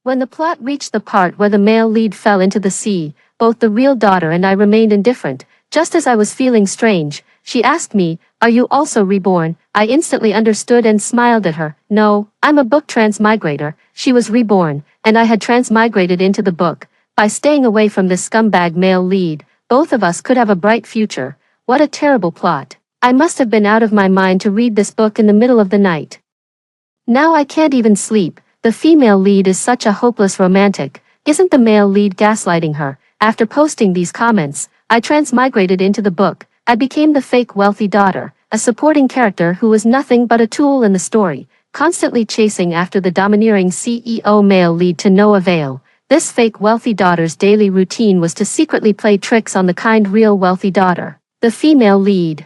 When the plot reached the part where the male lead fell into the sea, both the real daughter and I remained indifferent. Just as I was feeling strange, she asked me, "Are you also reborn?" I instantly understood and smiled at her. "No, I'm a book transmigrator." She was reborn, and I had transmigrated into the book. By staying away from this scumbag male lead, both of us could have a bright future. What a terrible plot. I must have been out of my mind to read this book in the middle of the night. Now I can't even sleep. The female lead is such a hopeless romantic. Isn't the male lead gaslighting her? After posting these comments, I transmigrated into the book. I became the fake wealthy daughter, a supporting character who was nothing but a tool in the story, constantly chasing after the domineering CEO male lead to no avail. This fake wealthy daughter's daily routine was to secretly play tricks on the kind real wealthy daughter, the female lead.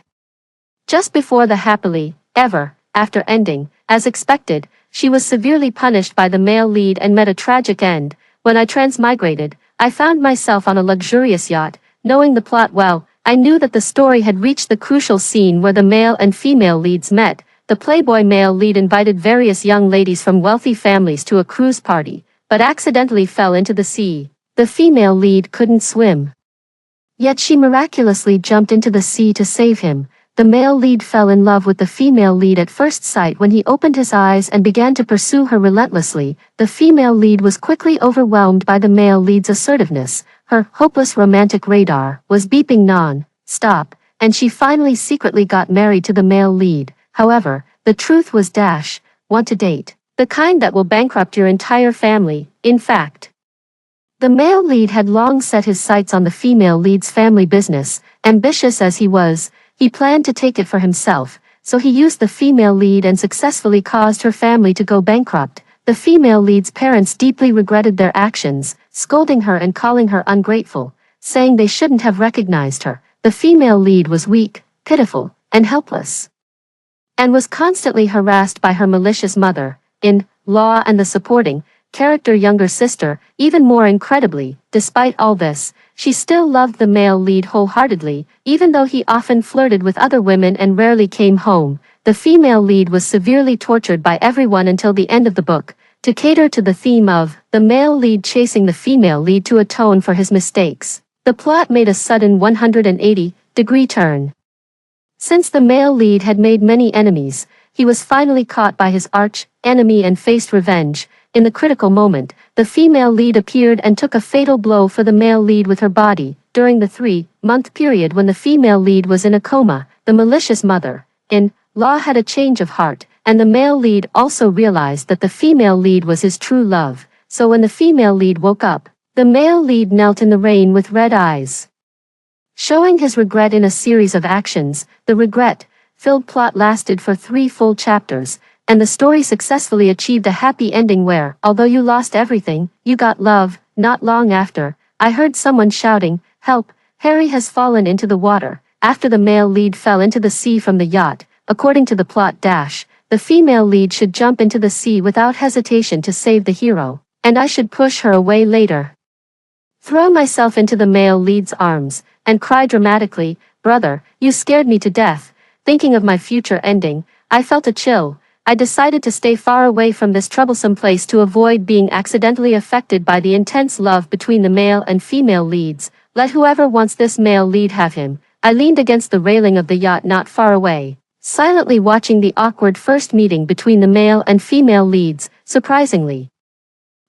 Just before the happily ever after ending, as expected, she was severely punished by the male lead and met a tragic end. When I transmigrated, I found myself on a luxurious yacht. Knowing the plot well, I knew that the story had reached the crucial scene where the male and female leads met. The playboy male lead invited various young ladies from wealthy families to a cruise party, but accidentally fell into the sea. The female lead couldn't swim. Yet she miraculously jumped into the sea to save him. The male lead fell in love with the female lead at first sight when he opened his eyes and began to pursue her relentlessly. The female lead was quickly overwhelmed by the male lead's assertiveness. Her hopeless romantic radar was beeping non-stop, and she finally secretly got married to the male lead. However, the truth was want to date. The kind that will bankrupt your entire family. In fact, the male lead had long set his sights on the female lead's family business. Ambitious as he was, he planned to take it for himself, so he used the female lead and successfully caused her family to go bankrupt. The female lead's parents deeply regretted their actions, scolding her and calling her ungrateful, saying they shouldn't have recognized her. The female lead was weak, pitiful, and helpless, and was constantly harassed by her malicious mother-in-law and the supporting character younger sister. Even more incredibly, despite all this, she still loved the male lead wholeheartedly, even though he often flirted with other women and rarely came home. The female lead was severely tortured by everyone until the end of the book, to cater to the theme of the male lead chasing the female lead to atone for his mistakes. The plot made a sudden 180-degree turn. Since the male lead had made many enemies, he was finally caught by his arch-enemy and faced revenge. In the critical moment, the female lead appeared and took a fatal blow for the male lead with her body. During the 3-month period when the female lead was in a coma, the malicious mother-in-law had a change of heart, and the male lead also realized that the female lead was his true love. So when the female lead woke up, the male lead knelt in the rain with red eyes, showing his regret in a series of actions. The regret-filled plot lasted for 3 full chapters, and the story successfully achieved a happy ending where, although you lost everything, you got love. Not long after, I heard someone shouting, "Help, Harry has fallen into the water." After the male lead fell into the sea from the yacht, according to the plot the female lead should jump into the sea without hesitation to save the hero, and I should push her away later, throw myself into the male lead's arms, and cry dramatically, "Brother, you scared me to death." Thinking of my future ending, I felt a chill. I decided to stay far away from this troublesome place to avoid being accidentally affected by the intense love between the male and female leads. Let whoever wants this male lead have him. I leaned against the railing of the yacht not far away, silently watching the awkward first meeting between the male and female leads. Surprisingly,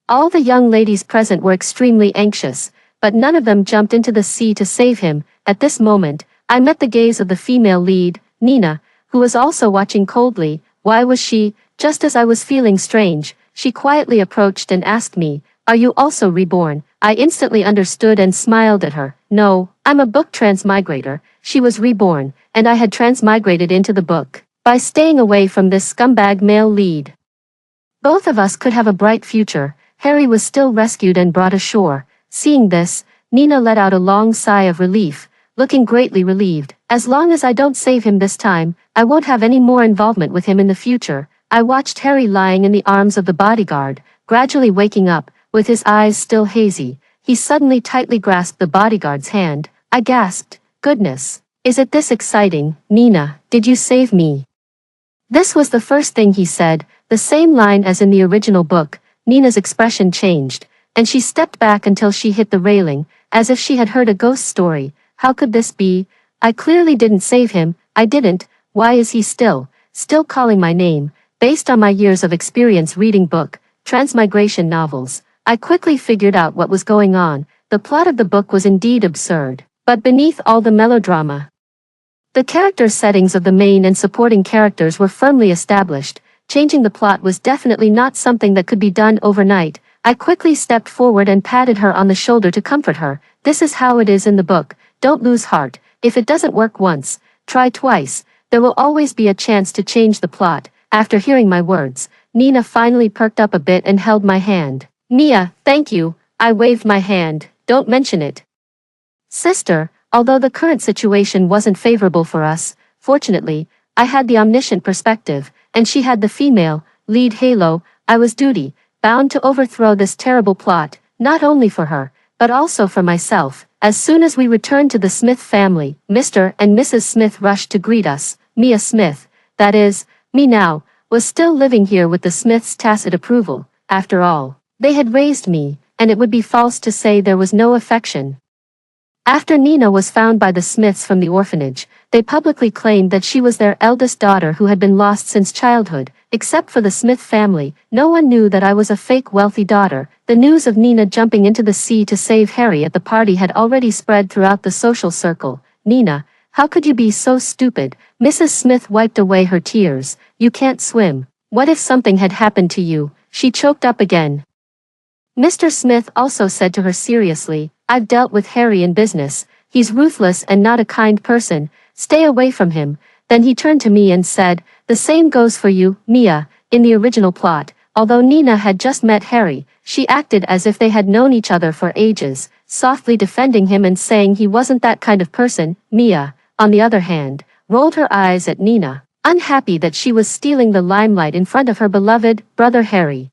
all the young ladies present were extremely anxious, but none of them jumped into the sea to save him. At this moment, I met the gaze of the female lead, Nina, who was also watching coldly. Why was she? Just as I was feeling strange, she quietly approached and asked me, "Are you also reborn?" I instantly understood and smiled at her. "No, I'm a book transmigrator." She was reborn, and I had transmigrated into the book. By staying away from this scumbag male lead, both of us could have a bright future. Harry was still rescued and brought ashore. Seeing this, Nina let out a long sigh of relief, looking greatly relieved. "As long as I don't save him this time, I won't have any more involvement with him in the future." I watched Harry lying in the arms of the bodyguard, gradually waking up, with his eyes still hazy. He suddenly tightly grasped the bodyguard's hand. I gasped, "Goodness, is it this exciting? Nina, did you save me?" This was the first thing he said, the same line as in the original book. Nina's expression changed, and she stepped back until she hit the railing, as if she had heard a ghost story. How could this be? I clearly didn't save him, I didn't. Why is he still calling my name? Based on my years of experience reading transmigration novels, I quickly figured out what was going on. The plot of the book was indeed absurd, but beneath all the melodrama, the character settings of the main and supporting characters were firmly established. Changing the plot was definitely not something that could be done overnight. I quickly stepped forward and patted her on the shoulder to comfort her. This is how it is in the book. Don't lose heart. If it doesn't work once, try twice. There will always be a chance to change the plot. After hearing my words, Nina finally perked up a bit and held my hand. Mia, thank you. I waved my hand. Don't mention it. Sister, although the current situation wasn't favorable for us, fortunately, I had the omniscient perspective, and she had the female lead halo. I was bound to overthrow this terrible plot, not only for her, but also for myself. As soon as we returned to the Smith family, Mr. and Mrs. Smith rushed to greet us. Mia Smith, that is, me now, was still living here with the Smiths' tacit approval. After all, they had raised me, and it would be false to say there was no affection. After Nina was found by the Smiths from the orphanage, they publicly claimed that she was their eldest daughter who had been lost since childhood. Except for the Smith family, no one knew that I was a fake wealthy daughter. The news of Nina jumping into the sea to save Harry at the party had already spread throughout the social circle. Nina, how could you be so stupid? Mrs. Smith wiped away her tears. You can't swim. What if something had happened to you? She choked up again. Mr. Smith also said to her seriously, I've dealt with Harry in business. He's ruthless and not a kind person. Stay away from him. Then he turned to me and said, the same goes for you, Mia. In the original plot, although Nina had just met Harry, she acted as if they had known each other for ages, softly defending him and saying he wasn't that kind of person. Mia, on the other hand, rolled her eyes at Nina, unhappy that she was stealing the limelight in front of her beloved brother Harry.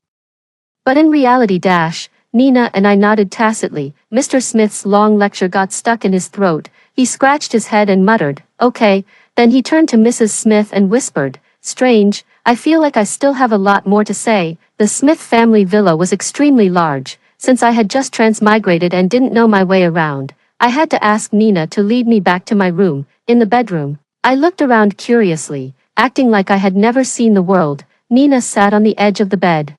But in reality Nina and I nodded tacitly. Mr. Smith's long lecture got stuck in his throat. He scratched his head and muttered, okay. Then he turned to Mrs. Smith and whispered, strange, I feel like I still have a lot more to say. The Smith family villa was extremely large. Since I had just transmigrated and didn't know my way around, I had to ask Nina to lead me back to my room. In the bedroom, I looked around curiously, acting like I had never seen the world. Nina sat on the edge of the bed,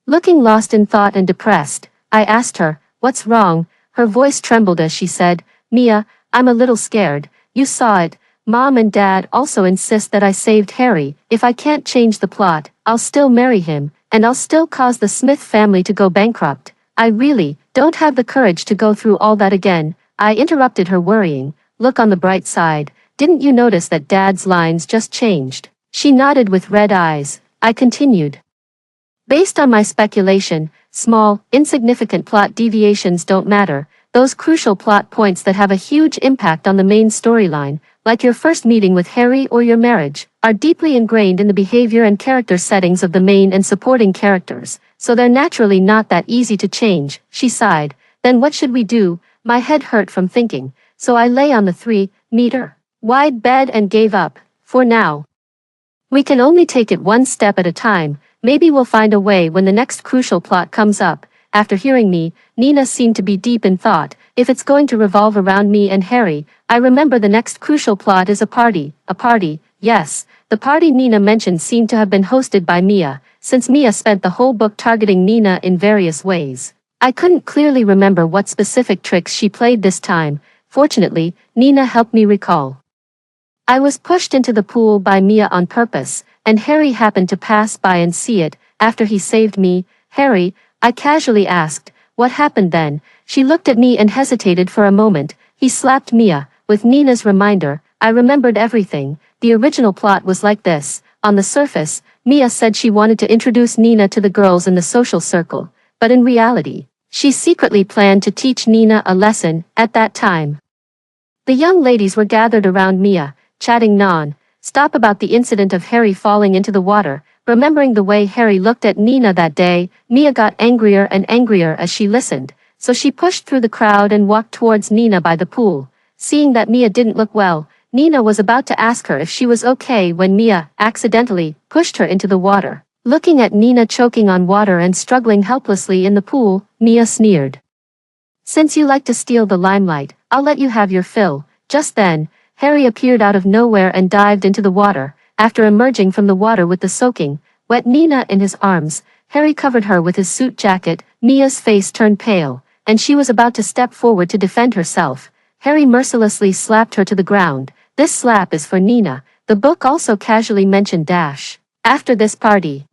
looking lost in thought and depressed. I asked her, what's wrong? Her voice trembled as she said, Mia, I'm a little scared. You saw it. Mom and Dad also insist that I saved Harry. If I can't change the plot, I'll still marry him, and I'll still cause the Smith family to go bankrupt. I really don't have the courage to go through all that again. I interrupted her worrying. Look on the bright side. Didn't you notice that Dad's lines just changed? She nodded with red eyes. I continued. Based on my speculation, small, insignificant plot deviations don't matter. Those crucial plot points that have a huge impact on the main storyline, like your first meeting with Harry or your marriage, are deeply ingrained in the behavior and character settings of the main and supporting characters, so they're naturally not that easy to change. She sighed. Then what should we do? My head hurt from thinking, so I lay on the 3-meter wide bed and gave up. For now, we can only take it one step at a time. Maybe we'll find a way when the next crucial plot comes up. After hearing me, Nina seemed to be deep in thought. If it's going to revolve around me and Harry, I remember the next crucial plot is a party. A party, yes. The party Nina mentioned seemed to have been hosted by Mia, since Mia spent the whole book targeting Nina in various ways. I couldn't clearly remember what specific tricks she played this time. Fortunately, Nina helped me recall. I was pushed into the pool by Mia on purpose, and Harry happened to pass by and see it. After he saved me, Harry, I casually asked, what happened then? She looked at me and hesitated for a moment. He slapped Mia. With Nina's reminder, I remembered everything. The original plot was like this. On the surface, Mia said she wanted to introduce Nina to the girls in the social circle, but in reality, she secretly planned to teach Nina a lesson. At that time, the young ladies were gathered around Mia, chatting non-stop about the incident of Harry falling into the water. Remembering the way Harry looked at Nina that day, Mia got angrier and angrier as she listened, so she pushed through the crowd and walked towards Nina by the pool. Seeing that Mia didn't look well, Nina was about to ask her if she was okay when Mia accidentally pushed her into the water. Looking at Nina choking on water and struggling helplessly in the pool, Mia sneered. Since you like to steal the limelight, I'll let you have your fill. Just then, Harry appeared out of nowhere and dived into the water. After emerging from the water with the soaking, wet Nina in his arms, Harry covered her with his suit jacket. Mia's face turned pale, and she was about to step forward to defend herself. Harry mercilessly slapped her to the ground. This slap is for Nina. The book also casually mentioned Dash. After this party,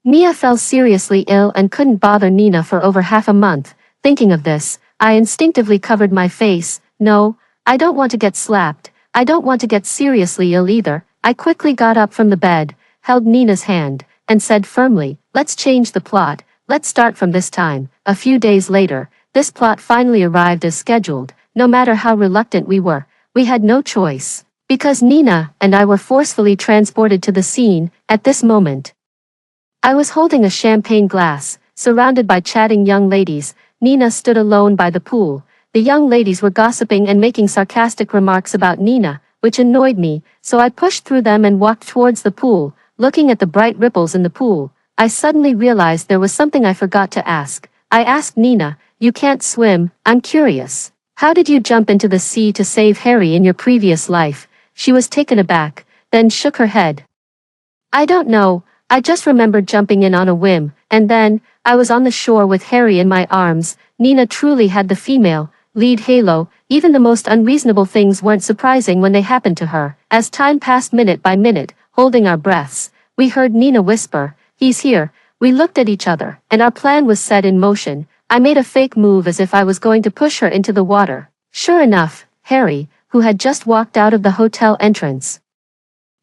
Mia fell seriously ill and couldn't bother Nina for over half a month. Thinking of this, I instinctively covered my face. No, I don't want to get slapped. I don't want to get seriously ill either. I quickly got up from the bed, held Nina's hand, and said firmly, let's change the plot. Let's start from this time. A few days later, this plot finally arrived as scheduled. No matter how reluctant we were, we had no choice, because Nina and I were forcefully transported to the scene. At this moment, I was holding a champagne glass, surrounded by chatting young ladies. Nina stood alone by the pool. The young ladies were gossiping and making sarcastic remarks about Nina, which annoyed me, so I pushed through them and walked towards the pool. Looking at the bright ripples in the pool, I suddenly realized there was something I forgot to ask. I asked Nina, you can't swim, I'm curious. How did you jump into the sea to save Harry in your previous life? She was taken aback, then shook her head. I don't know, I just remembered jumping in on a whim, and then, I was on the shore with Harry in my arms. Nina truly had the female lead halo. Even the most unreasonable things weren't surprising when they happened to her. As time passed minute by minute, holding our breaths, we heard Nina whisper, he's here. We looked at each other, and our plan was set in motion. I made a fake move as if I was going to push her into the water. Sure enough, Harry, who had just walked out of the hotel entrance,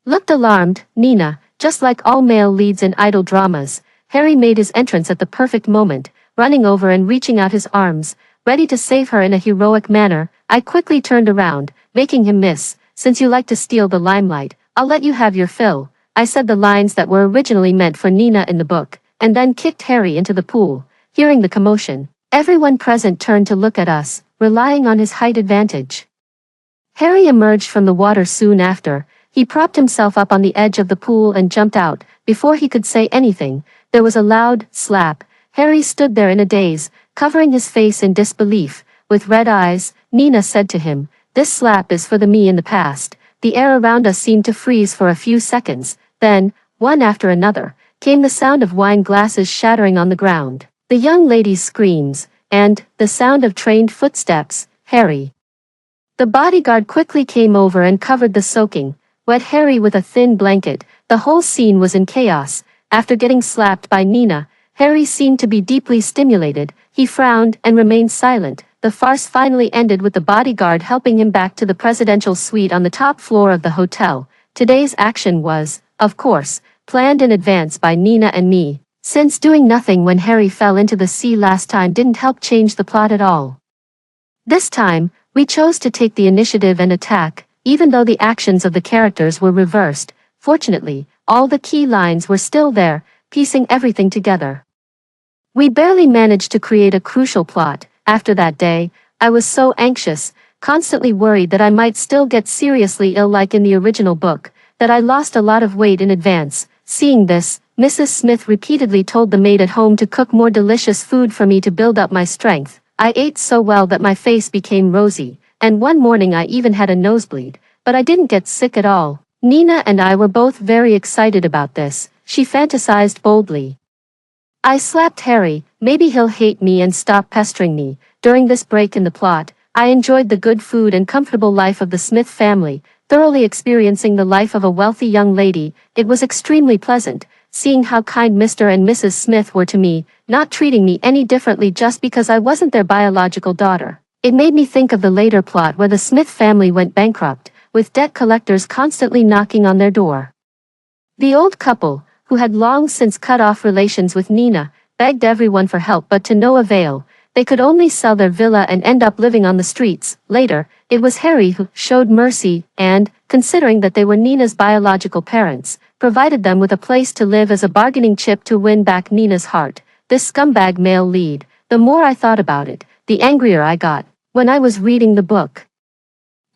looked alarmed. Nina, just like all male leads in idol dramas, Harry made his entrance at the perfect moment, running over and reaching out his arms, ready to save her in a heroic manner. I quickly turned around, making him miss. Since you like to steal the limelight, I'll let you have your fill. I said the lines that were originally meant for Nina in the book, and then kicked Harry into the pool. Hearing the commotion, everyone present turned to look at us, relying on his height advantage. Harry emerged from the water soon after. He propped himself up on the edge of the pool and jumped out. Before he could say anything, there was a loud slap. Harry stood there in a daze, covering his face in disbelief. With red eyes, Nina said to him, this slap is for the me in the past. The air around us seemed to freeze for a few seconds. Then, one after another, came the sound of wine glasses shattering on the ground, the young lady's screams, and the sound of trained footsteps. Harry, the bodyguard, quickly came over and covered the soaking wet Harry with a thin blanket. The whole scene was in chaos. After getting slapped by Nina, Harry seemed to be deeply stimulated. He frowned and remained silent. The farce finally ended with the bodyguard helping him back to the presidential suite on the top floor of the hotel. Today's action was, of course, planned in advance by Nina and me, since doing nothing when Harry fell into the sea last time didn't help change the plot at all. This time, we chose to take the initiative and attack, even though the actions of the characters were reversed. Fortunately, all the key lines were still there, piecing everything together. We barely managed to create a crucial plot. After that day, I was so anxious, constantly worried that I might still get seriously ill like in the original book, that I lost a lot of weight in advance. Seeing this, Mrs. Smith repeatedly told the maid at home to cook more delicious food for me to build up my strength. I ate so well that my face became rosy, and one morning I even had a nosebleed, but I didn't get sick at all. Nina and I were both very excited about this. She fantasized boldly. I slapped Harry, maybe he'll hate me and stop pestering me. During this break in the plot, I enjoyed the good food and comfortable life of the Smith family, thoroughly experiencing the life of a wealthy young lady. It was extremely pleasant, seeing how kind Mr. and Mrs. Smith were to me, not treating me any differently just because I wasn't their biological daughter. It made me think of the later plot where the Smith family went bankrupt, with debt collectors constantly knocking on their door. The old couple, who had long since cut off relations with Nina, begged everyone for help but to no avail. They could only sell their villa and end up living on the streets. Later, it was Harry who showed mercy and, considering that they were Nina's biological parents, provided them with a place to live as a bargaining chip to win back Nina's heart. This scumbag male lead, the more I thought about it, the angrier I got. When I was reading the book,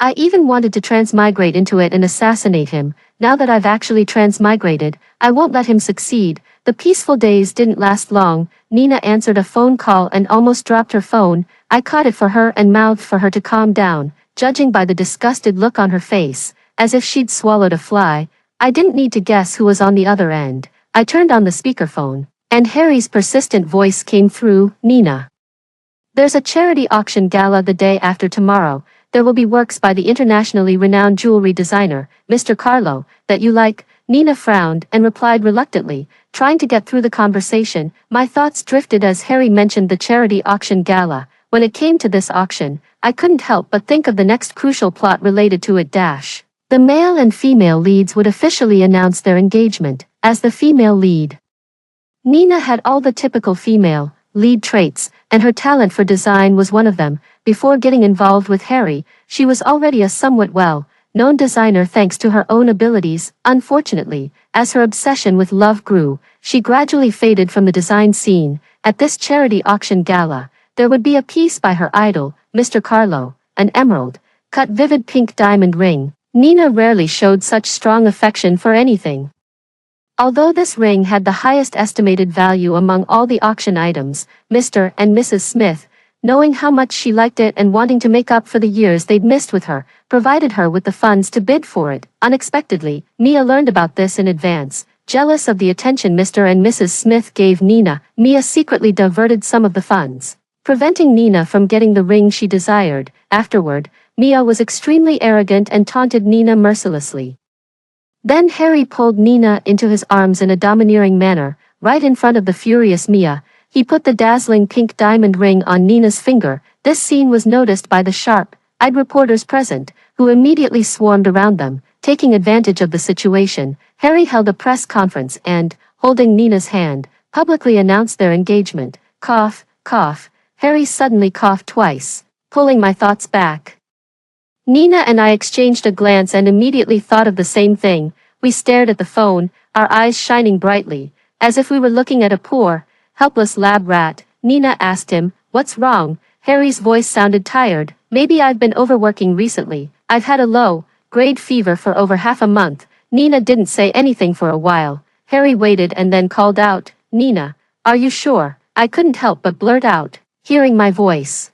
I even wanted to transmigrate into it and assassinate him. Now that I've actually transmigrated, I won't let him succeed. The peaceful days didn't last long. Nina answered a phone call and almost dropped her phone. I caught it for her and mouthed for her to calm down, judging by the disgusted look on her face, as if she'd swallowed a fly. I didn't need to guess who was on the other end. I turned on the speakerphone, and Harry's persistent voice came through. Nina. There's a charity auction gala the day after tomorrow. There will be works by the internationally renowned jewelry designer, Mr. Carlo, that you like. Nina frowned and replied reluctantly, trying to get through the conversation. My thoughts drifted as Harry mentioned the charity auction gala. When it came to this auction, I couldn't help but think of the next crucial plot related to it. The male and female leads would officially announce their engagement. As the female lead, Nina had all the typical female lead traits, and her talent for design was one of them. Before getting involved with Harry, she was already a somewhat well-known designer thanks to her own abilities. Unfortunately, as her obsession with love grew, she gradually faded from the design scene. At this charity auction gala, there would be a piece by her idol, Mr. Carlo, an emerald-cut vivid pink diamond ring. Nina rarely showed such strong affection for anything. Although this ring had the highest estimated value among all the auction items, Mr. and Mrs. Smith, knowing how much she liked it and wanting to make up for the years they'd missed with her, provided her with the funds to bid for it. Unexpectedly, Mia learned about this in advance. Jealous of the attention Mr. and Mrs. Smith gave Nina, Mia secretly diverted some of the funds, preventing Nina from getting the ring she desired. Afterward, Mia was extremely arrogant and taunted Nina mercilessly. Then Harry pulled Nina into his arms in a domineering manner, right in front of the furious Mia. He put the dazzling pink diamond ring on Nina's finger. This scene was noticed by the sharp-eyed reporters present, who immediately swarmed around them. Taking advantage of the situation, Harry held a press conference and, holding Nina's hand, publicly announced their engagement. Cough, cough. Harry suddenly coughed twice, pulling my thoughts back. Nina and I exchanged a glance and immediately thought of the same thing. We stared at the phone, our eyes shining brightly, as if we were looking at a poor, helpless lab rat. Nina asked him, "What's wrong?" Harry's voice sounded tired. "Maybe I've been overworking recently. I've had a low-grade fever for over half a month." Nina didn't say anything for a while. Harry waited and then called out, "Nina, are you sure?" I couldn't help but blurt out, hearing my voice.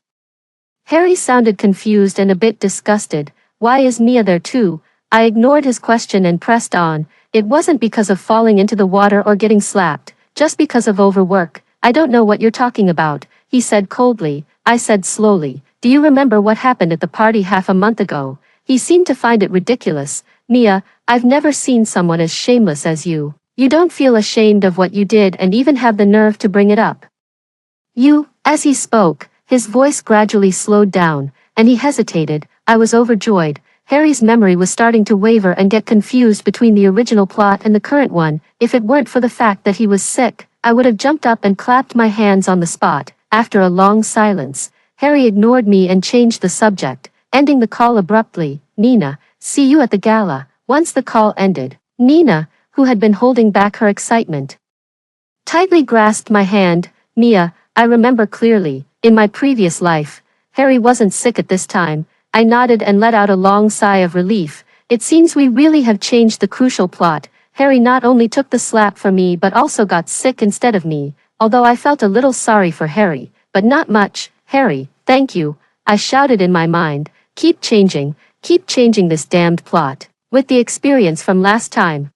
Harry sounded confused and a bit disgusted. "Why is Mia there too?" I ignored his question and pressed on. "It wasn't because of falling into the water or getting slapped, just because of overwork." "I don't know what you're talking about," he said coldly. I said slowly, "Do you remember what happened at the party half a month ago?" He seemed to find it ridiculous. "Mia, I've never seen someone as shameless as you. You don't feel ashamed of what you did and even have the nerve to bring it up. You." As he spoke, his voice gradually slowed down, and he hesitated. I was overjoyed. Harry's memory was starting to waver and get confused between the original plot and the current one. If it weren't for the fact that he was sick, I would have jumped up and clapped my hands on the spot. After a long silence, Harry ignored me and changed the subject, ending the call abruptly. "Nina, see you at the gala." Once the call ended, Nina, who had been holding back her excitement, tightly grasped my hand. "Mia, I remember clearly. In my previous life, Harry wasn't sick at this time." I nodded and let out a long sigh of relief. "It seems we really have changed the crucial plot. Harry not only took the slap for me but also got sick instead of me." Although I felt a little sorry for Harry, but not much. "Harry, thank you," I shouted in my mind. Keep changing this damned plot." With the experience from last time,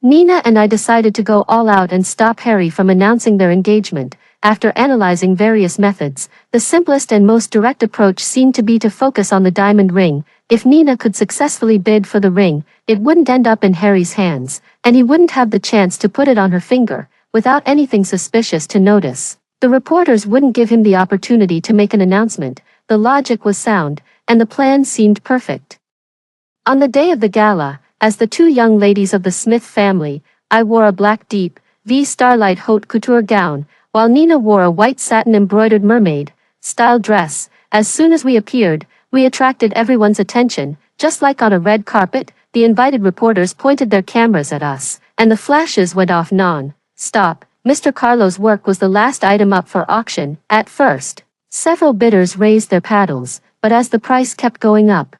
Nina and I decided to go all out and stop Harry from announcing their engagement. After analyzing various methods, the simplest and most direct approach seemed to be to focus on the diamond ring. If Nina could successfully bid for the ring, it wouldn't end up in Harry's hands, and he wouldn't have the chance to put it on her finger, without anything suspicious to notice. The reporters wouldn't give him the opportunity to make an announcement. The logic was sound, and the plan seemed perfect. On the day of the gala, as the two young ladies of the Smith family, I wore a black deep V starlight haute couture gown, while Nina wore a white satin embroidered mermaid-style dress. As soon as we appeared, we attracted everyone's attention. Just like on a red carpet, the invited reporters pointed their cameras at us, and the flashes went off non-stop. Mr. Carlo's work was the last item up for auction. At first, several bidders raised their paddles, but as the price kept going up,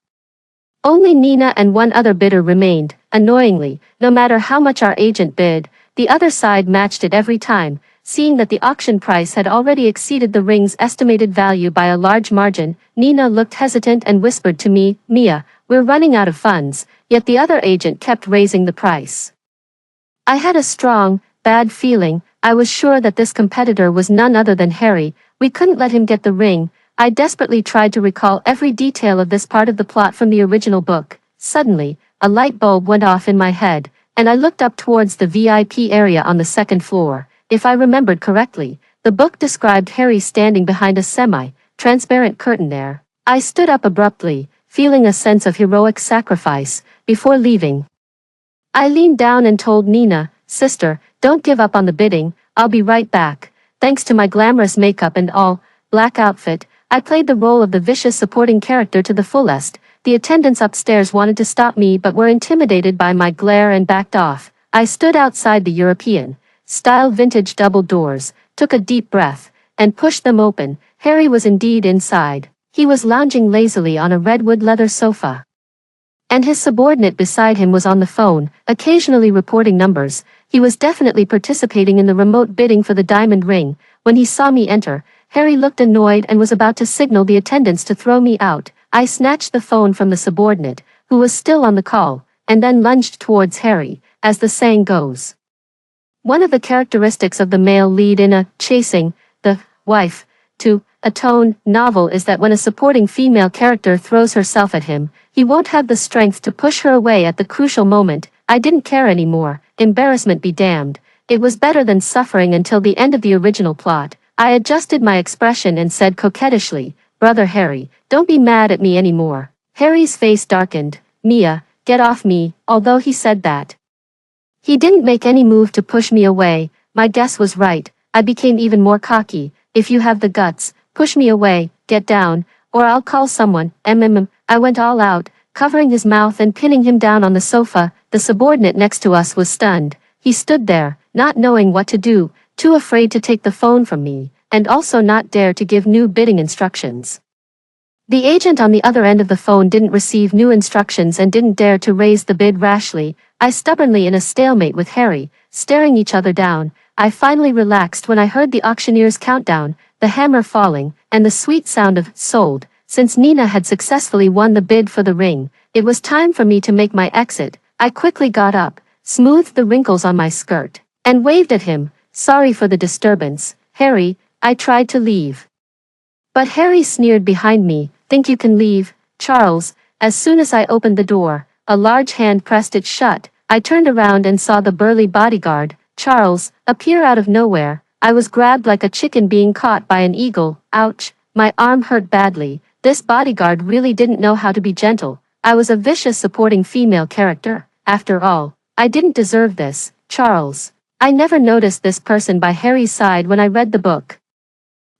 only Nina and one other bidder remained. Annoyingly, no matter how much our agent bid, the other side matched it every time. Seeing that the auction price had already exceeded the ring's estimated value by a large margin, Nina looked hesitant and whispered to me, "Mia, we're running out of funds," yet the other agent kept raising the price. I had a strong, bad feeling. I was sure that this competitor was none other than Harry. We couldn't let him get the ring. I desperately tried to recall every detail of this part of the plot from the original book. Suddenly, a light bulb went off in my head, and I looked up towards the VIP area on the second floor. If I remembered correctly, the book described Harry standing behind a semi-transparent curtain there. I stood up abruptly, feeling a sense of heroic sacrifice. Before leaving, I leaned down and told Nina, "Sister, don't give up on the bidding, I'll be right back." Thanks to my glamorous makeup and all-black outfit, I played the role of the vicious supporting character to the fullest. The attendants upstairs wanted to stop me but were intimidated by my glare and backed off. I stood outside the European-style vintage double doors, took a deep breath, and pushed them open. Harry was indeed inside. He was lounging lazily on a redwood leather sofa, and his subordinate beside him was on the phone, occasionally reporting numbers. He was definitely participating in the remote bidding for the diamond ring. When he saw me enter, Harry looked annoyed and was about to signal the attendants to throw me out. I snatched the phone from the subordinate, who was still on the call, and then lunged towards Harry, as the saying goes. One of the characteristics of the male lead in a chasing the wife to atone novel is that when a supporting female character throws herself at him, he won't have the strength to push her away at the crucial moment. I didn't care anymore. Embarrassment be damned. It was better than suffering until the end of the original plot. I adjusted my expression and said coquettishly, "Brother Harry, don't be mad at me anymore." Harry's face darkened. "Mia, get off me." Although he said that, he didn't make any move to push me away. My guess was right. I became even more cocky. "If you have the guts, push me away, get down, or I'll call someone." I went all out, covering his mouth and pinning him down on the sofa. The subordinate next to us was stunned. He stood there, not knowing what to do, too afraid to take the phone from me, and also not dare to give new bidding instructions. The agent on the other end of the phone didn't receive new instructions and didn't dare to raise the bid rashly. I stubbornly in a stalemate with Harry, staring each other down. I finally relaxed when I heard the auctioneer's countdown, the hammer falling, and the sweet sound of "sold." Since Nina had successfully won the bid for the ring, it was time for me to make my exit. I quickly got up, smoothed the wrinkles on my skirt, and waved at him. "Sorry for the disturbance, Harry." I tried to leave, but Harry sneered behind me. "Think you can leave, Charles?" As soon as I opened the door, a large hand pressed it shut. I turned around and saw the burly bodyguard, Charles, appear out of nowhere. I was grabbed like a chicken being caught by an eagle. Ouch, my arm hurt badly. This bodyguard really didn't know how to be gentle. I was a vicious supporting female character. After all, I didn't deserve this. "Charles." I never noticed this person by Harry's side when I read the book.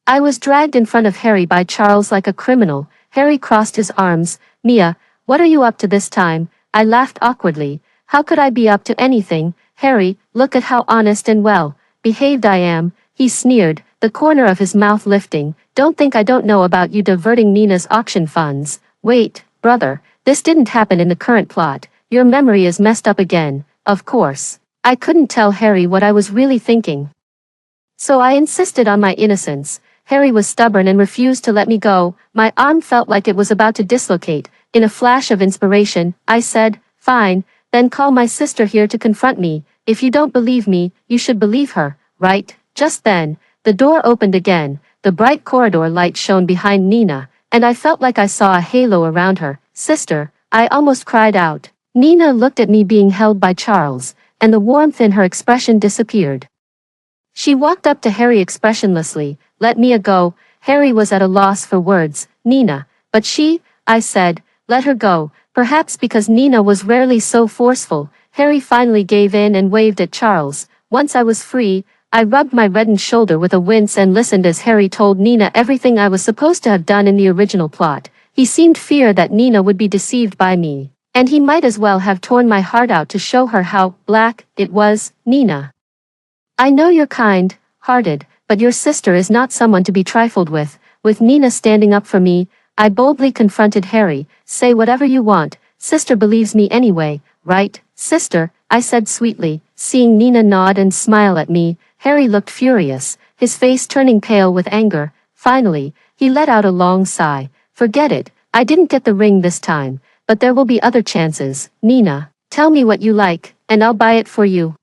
I was dragged in front of Harry by Charles like a criminal. Harry crossed his arms. "Mia, what are you up to this time?" I laughed awkwardly. How could I be up to anything? "Harry, look at how honest and well behaved I am," he sneered, the corner of his mouth lifting. "Don't think I don't know about you diverting Nina's auction funds." "Wait, brother, this didn't happen in the current plot. Your memory is messed up again." Of course, I couldn't tell Harry what I was really thinking, so I insisted on my innocence. Harry was stubborn and refused to let me go. My arm felt like it was about to dislocate. In a flash of inspiration, I said, "Fine, then call my sister here to confront me. If you don't believe me, you should believe her, right?" Just then, the door opened again. The bright corridor light shone behind Nina, and I felt like I saw a halo around her. "Sister," I almost cried out. Nina looked at me being held by Charles, and the warmth in her expression disappeared. She walked up to Harry expressionlessly. "Let Mia go." Harry was at a loss for words. "Nina." "But she," I said, "let her go." Perhaps because Nina was rarely so forceful, Harry finally gave in and waved at Charles. Once I was free, I rubbed my reddened shoulder with a wince and listened as Harry told Nina everything I was supposed to have done in the original plot. He seemed fear that Nina would be deceived by me, and he might as well have torn my heart out to show her how black it was. "Nina, I know you're kind-hearted, but your sister is not someone to be trifled with." With Nina standing up for me, I boldly confronted Harry. "Say whatever you want, sister believes me anyway, right?" Sister, I said sweetly, seeing Nina nod and smile at me. Harry looked furious, his face turning pale with anger. Finally, he let out a long sigh. Forget it, I didn't get the ring this time, but there will be other chances. Nina, tell me what you like, and I'll buy it for you.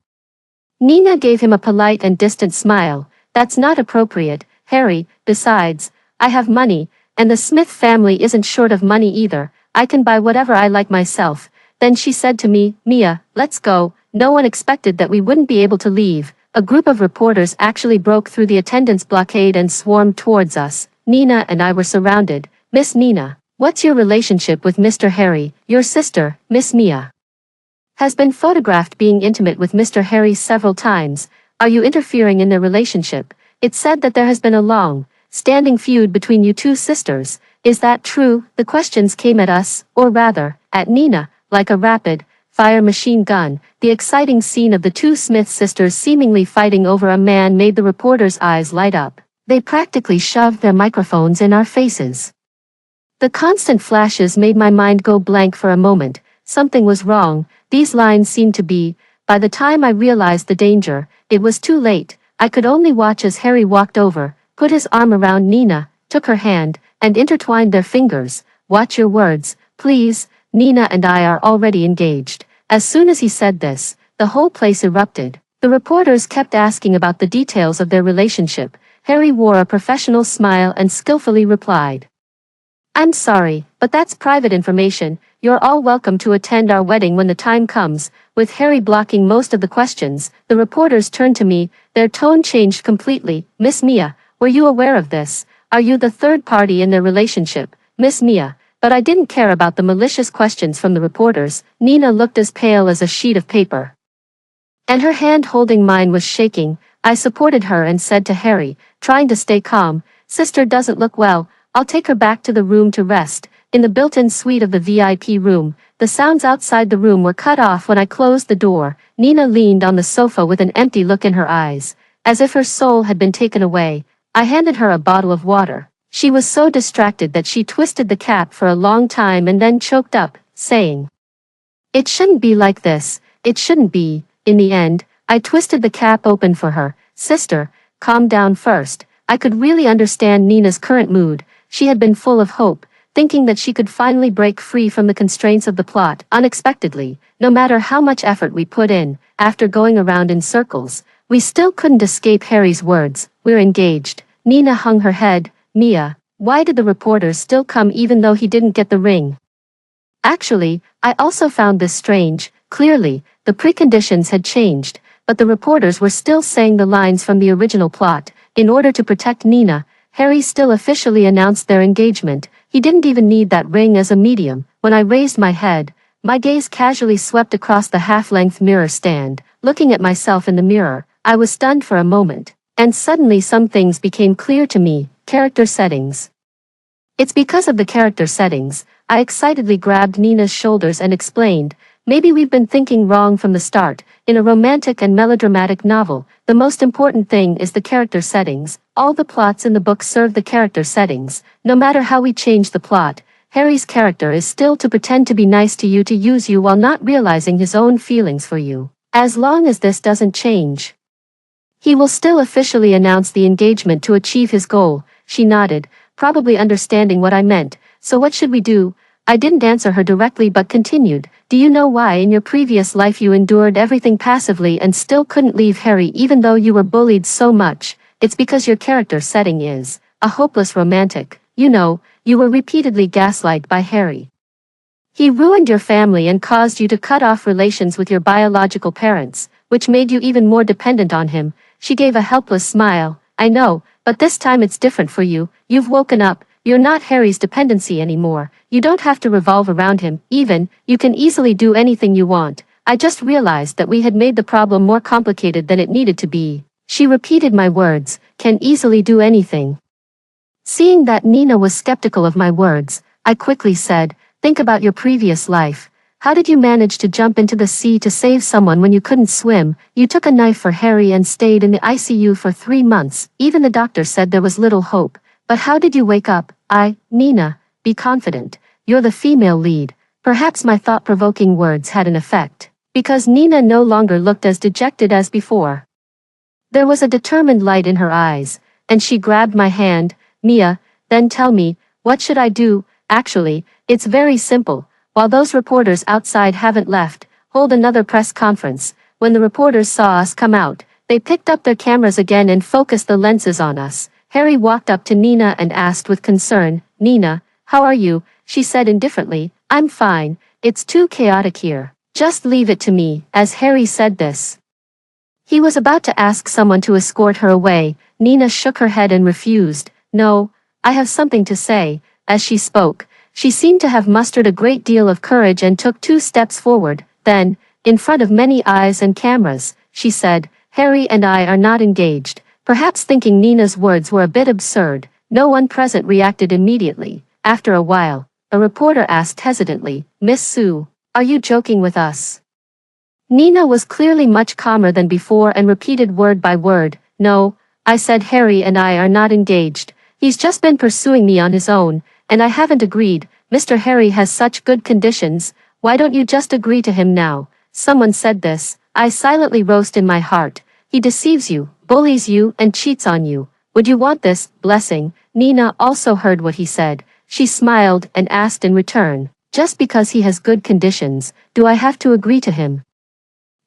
Nina gave him a polite and distant smile. That's not appropriate, Harry. Besides, I have money, and the Smith family isn't short of money either. I can buy whatever I like myself. Then she said to me, Mia, let's go. No one expected that we wouldn't be able to leave. A group of reporters actually broke through the attendance blockade and swarmed towards us. Nina and I were surrounded. Miss Nina, what's your relationship with Mr. Harry? Your sister, Miss Mia, has been photographed being intimate with Mr. Harry several times. Are you interfering in their relationship? It's said that there has been a long-standing feud between you two sisters. Is that true? The questions came at us, or rather, at Nina, like a rapid-fire machine gun. The exciting scene of the two Smith sisters seemingly fighting over a man made the reporters' eyes light up. They practically shoved their microphones in our faces. The constant flashes made my mind go blank for a moment. Something was wrong. These lines seemed to be. By the time I realized the danger, it was too late. I could only watch as Harry walked over, put his arm around Nina, took her hand, and intertwined their fingers. Watch your words, please. Nina and I are already engaged. As soon as he said this, the whole place erupted. The reporters kept asking about the details of their relationship. Harry wore a professional smile and skillfully replied, I'm sorry, but that's private information. You're all welcome to attend our wedding when the time comes. With Harry blocking most of the questions, the reporters turned to me. Their tone changed completely. Miss Mia, were you aware of this? Are you the third party in their relationship? Miss Mia, but I didn't care about the malicious questions from the reporters. Nina looked as pale as a sheet of paper, and her hand holding mine was shaking. I supported her and said to Harry, trying to stay calm, Sister doesn't look well. I'll take her back to the room to rest. In the built-in suite of the VIP room, the sounds outside the room were cut off when I closed the door. Nina leaned on the sofa with an empty look in her eyes, as if her soul had been taken away. I handed her a bottle of water. She was so distracted that she twisted the cap for a long time and then choked up, saying, It shouldn't be like this. It shouldn't be. In the end, I twisted the cap open for her. Sister, calm down first. I could really understand Nina's current mood. She had been full of hope, thinking that she could finally break free from the constraints of the plot. Unexpectedly, no matter how much effort we put in, after going around in circles, we still couldn't escape Harry's words, We're engaged. Nina hung her head. Mia, why did the reporters still come even though he didn't get the ring? Actually, I also found this strange. Clearly, the preconditions had changed, but the reporters were still saying the lines from the original plot. In order to protect Nina, Harry still officially announced their engagement. He didn't even need that ring as a medium. When I raised my head, my gaze casually swept across the half-length mirror stand. Looking at myself in the mirror, I was stunned for a moment, and suddenly some things became clear to me. Character settings. It's because of the character settings. I excitedly grabbed Nina's shoulders and explained, Maybe we've been thinking wrong from the start. In a romantic and melodramatic novel, the most important thing is the character settings. All the plots in the book serve the character settings. No matter how we change the plot, Harry's character is still to pretend to be nice to you, to use you while not realizing his own feelings for you. As long as this doesn't change, he will still officially announce the engagement to achieve his goal. She nodded, probably understanding what I meant. So what should we do? I didn't answer her directly but continued, Do you know why in your previous life you endured everything passively and still couldn't leave Harry even though you were bullied so much? It's because your character setting is a hopeless romantic. You know, you were repeatedly gaslighted by Harry. He ruined your family and caused you to cut off relations with your biological parents, which made you even more dependent on him. She gave a helpless smile. I know, but this time it's different for you. You've woken up. You're not Harry's dependency anymore. You don't have to revolve around him. Even, you can easily do anything you want. I just realized that we had made the problem more complicated than it needed to be. She repeated my words, can easily do anything. Seeing that Nina was skeptical of my words, I quickly said, Think about your previous life. How did you manage to jump into the sea to save someone when you couldn't swim? You took a knife for Harry and stayed in the ICU for 3 months. Even the doctor said there was little hope. But how did you wake up? Nina, be confident. You're the female lead. Perhaps my thought-provoking words had an effect. because Nina no longer looked as dejected as before. There was a determined light in her eyes, and she grabbed my hand. Mia, then tell me, what should I do? Actually, it's very simple. While those reporters outside haven't left, hold another press conference. When the reporters saw us come out, they picked up their cameras again and focused the lenses on us. Harry walked up to Nina and asked with concern, Nina, how are you? She said indifferently, I'm fine, it's too chaotic here. Just leave it to me. As Harry said this, he was about to ask someone to escort her away. Nina shook her head and refused. No, I have something to say. As she spoke, she seemed to have mustered a great deal of courage and took 2 steps forward. Then, in front of many eyes and cameras, she said, Harry and I are not engaged. Perhaps thinking Nina's words were a bit absurd, no one present reacted immediately. After a while, a reporter asked hesitantly, Miss Sue, are you joking with us? Nina was clearly much calmer than before and repeated word by word, No, I said Harry and I are not engaged. He's just been pursuing me on his own, and I haven't agreed. Mr. Harry has such good conditions, why don't you just agree to him now? Someone said this. I silently roast in my heart. He deceives you, bullies you, and cheats on you. Would you want this blessing? Nina also heard what he said. She smiled and asked in return, just because he has good conditions, do I have to agree to him?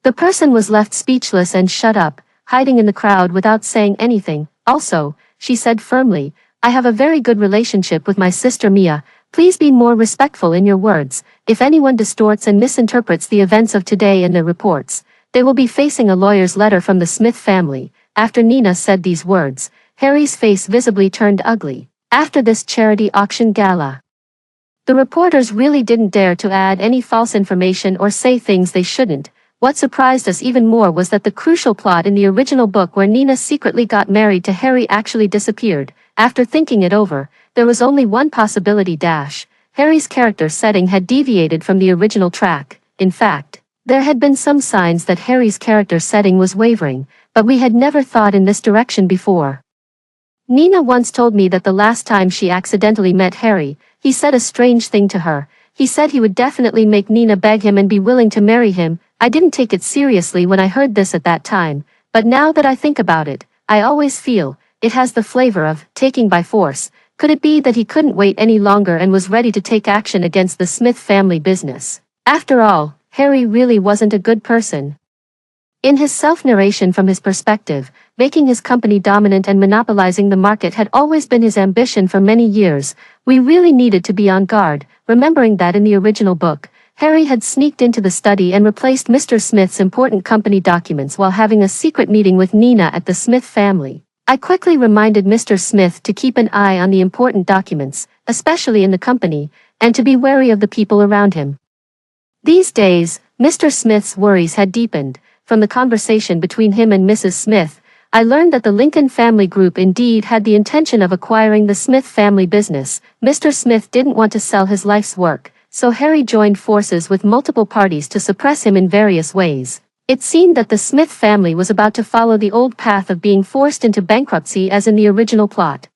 The person was left speechless and shut up, hiding in the crowd without saying anything. Also, she said firmly, I have a very good relationship with my sister Mia. Please be more respectful in your words. If anyone distorts and misinterprets the events of today in their reports, they will be facing a lawyer's letter from the Smith family. After Nina said these words, Harry's face visibly turned ugly. After this charity auction gala, the reporters really didn't dare to add any false information or say things they shouldn't. What surprised us even more was that the crucial plot in the original book where Nina secretly got married to Harry actually disappeared. After thinking it over, there was only one possibility. Harry's character setting had deviated from the original track. In fact, there had been some signs that Harry's character setting was wavering, but we had never thought in this direction before. Nina once told me that the last time she accidentally met Harry, he said a strange thing to her. He said he would definitely make Nina beg him and be willing to marry him. I didn't take it seriously when I heard this at that time, but now that I think about it, I always feel it has the flavor of taking by force. Could it be that he couldn't wait any longer and was ready to take action against the Smith family business? After all, Harry really wasn't a good person. In his self-narration from his perspective, making his company dominant and monopolizing the market had always been his ambition for many years. We really needed to be on guard, remembering that in the original book, Harry had sneaked into the study and replaced Mr. Smith's important company documents while having a secret meeting with Nina at the Smith family. I quickly reminded Mr. Smith to keep an eye on the important documents, especially in the company, and to be wary of the people around him. These days, Mr. Smith's worries had deepened. From the conversation between him and Mrs. Smith, I learned that the Lincoln family group indeed had the intention of acquiring the Smith family business. Mr. Smith didn't want to sell his life's work, so Harry joined forces with multiple parties to suppress him in various ways. It seemed that the Smith family was about to follow the old path of being forced into bankruptcy as in the original plot.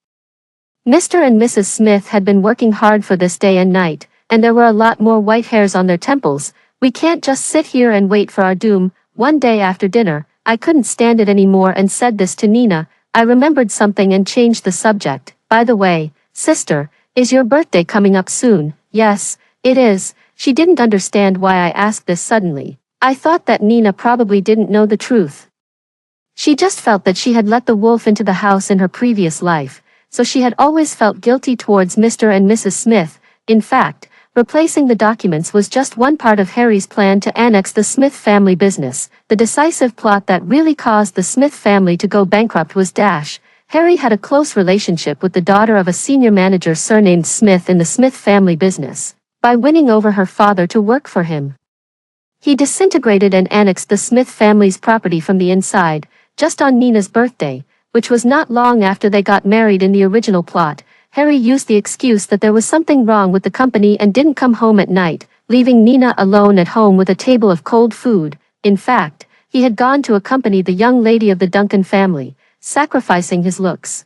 Mr. and Mrs. Smith had been working hard for this day and night, and there were a lot more white hairs on their temples. We can't just sit here and wait for our doom. One day after dinner, I couldn't stand it anymore and said this to Nina. I remembered something and changed the subject. By the way, sister, is your birthday coming up soon? Yes, it is. She didn't understand why I asked this suddenly. I thought that Nina probably didn't know the truth. She just felt that she had let the wolf into the house in her previous life, so she had always felt guilty towards Mr. and Mrs. Smith. In fact, replacing the documents was just one part of Harry's plan to annex the Smith family business. The decisive plot that really caused the Smith family to go bankrupt was Harry had a close relationship with the daughter of a senior manager surnamed Smith in the Smith family business. By winning over her father to work for him, he disintegrated and annexed the Smith family's property from the inside, just on Nina's birthday, which was not long after they got married in the original plot. Harry used the excuse that there was something wrong with the company and didn't come home at night, leaving Nina alone at home with a table of cold food. In fact, he had gone to accompany the young lady of the Duncan family, sacrificing his looks.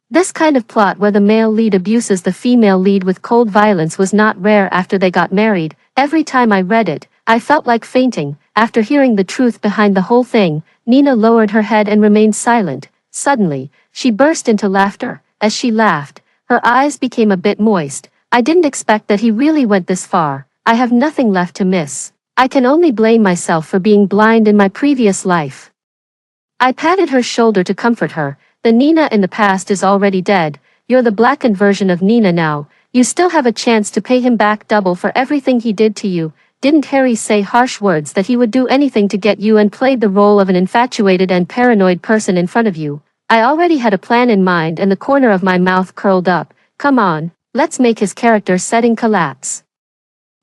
This kind of plot where the male lead abuses the female lead with cold violence was not rare after they got married. Every time I read it, I felt like fainting. After hearing the truth behind the whole thing, Nina lowered her head and remained silent. Suddenly, she burst into laughter. As she laughed, her eyes became a bit moist. I didn't expect that he really went this far. I have nothing left to miss. I can only blame myself for being blind in my previous life. I patted her shoulder to comfort her. The Nina in the past is already dead. You're the blackened version of Nina now. You still have a chance to pay him back double for everything he did to you. Didn't Harry say harsh words that he would do anything to get you and played the role of an infatuated and paranoid person in front of you? I already had a plan in mind and the corner of my mouth curled up. Come on, let's make his character setting collapse.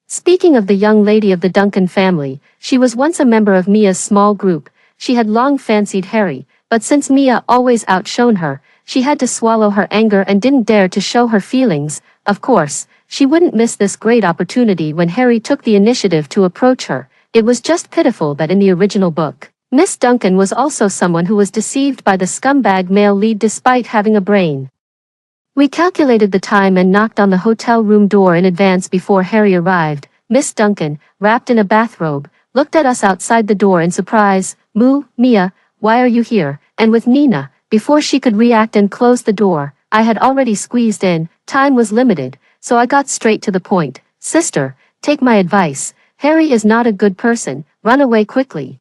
Speaking of the young lady of the Duncan family, she was once a member of Mia's small group. She had long fancied Harry, but since Mia always outshone her, she had to swallow her anger and didn't dare to show her feelings. Of course, she wouldn't miss this great opportunity when Harry took the initiative to approach her. It was just pitiful that in the original book, Miss Duncan was also someone who was deceived by the scumbag male lead despite having a brain. We calculated the time and knocked on the hotel room door in advance before Harry arrived. Miss Duncan, wrapped in a bathrobe, looked at us outside the door in surprise. Moo, Mia, why are you here? And with Nina, before she could react and close the door, I had already squeezed in. Time was limited, so I got straight to the point. Sister, take my advice. Harry is not a good person. Run away quickly.